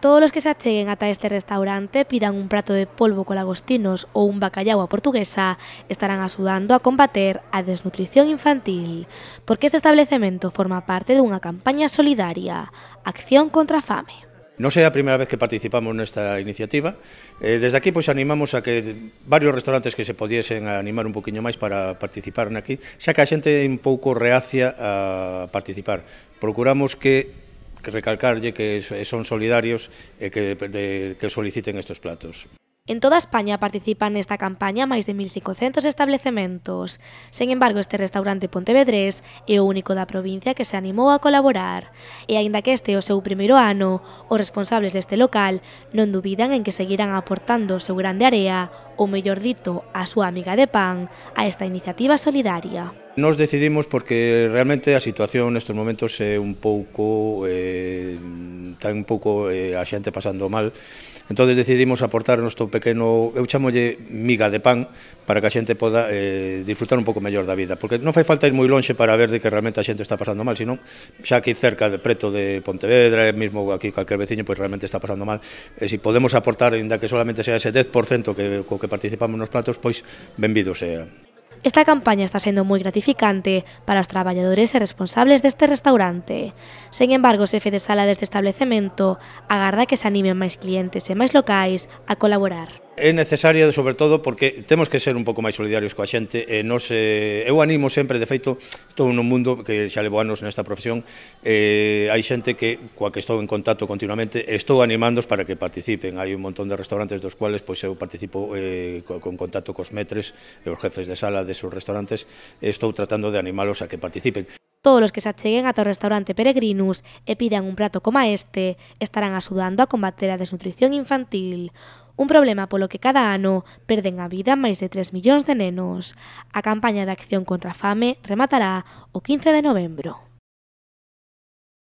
Todos los que se acheguen ata este restaurante, pidan un prato de polvo con lagostinos ou un bacallau a portuguesa, estarán axudando a combater a desnutrición infantil, porque este establecemento forma parte dunha campaña solidaria, Acción contra a Fame. Non é a primeira vez que participamos nesta iniciativa. Desde aquí pois animamos a que varios restaurantes que se podiesen animar un poquinho máis para participar aquí, xa que a xente é un pouco reacia a participar. Procuramos que recalcarlle que son solidarios e que soliciten estes platos. En toda España participan nesta campaña máis de 1.500 establecementos. Sen embargo, este restaurante pontevedrés é o único da provincia que se animou a colaborar. E aínda que este é o seu primeiro ano, os responsables deste local non dubidan en que seguirán aportando o seu grande area, ou mellor dito, a súa miga de pan, a esta iniciativa solidaria. Nos decidimos porque realmente a situación nestes momentos é un pouco está un pouco a xente pasando mal. Entonces decidimos aportar o noso pequeno, eu chamolle miga de pan, para que a xente poda disfrutar un pouco mellor da vida, porque non fai falta ir moi lonxe para ver de que realmente a xente está pasando mal, senón xa aquí cerca de preto de Pontevedra, mesmo aquí calquer veciño, pois realmente está pasando mal, e se podemos aportar, ainda que solamente sea ese 10% co que participamos nos platos, pois benvido sea. Esta campaña está sendo moi gratificante para os traballadores e responsables deste restaurante. Sen embargo, o xefe de sala deste establecemento agarda que se animen máis clientes e máis locais a colaborar. É necesaria, sobre todo, porque temos que ser un pouco máis solidarios coa xente. Eu animo sempre, de feito, estou nun mundo que xa levo anos nesta profesión, hai xente coa que estou en contacto continuamente, estou animándoos para que participen. Hai un montón de restaurantes dos cuales pois eu participo con contacto cos metres e os jefes de sala desos restaurantes, estou tratando de animalos a que participen. Todos os que se acheguen ata o restaurante Peregrinus e pidan un prato como este estarán axudando a combater a desnutrición infantil, un problema polo que cada ano perden a vida máis de 3 millóns de nenos. A campaña de acción contra a fame rematará o 15 de novembro.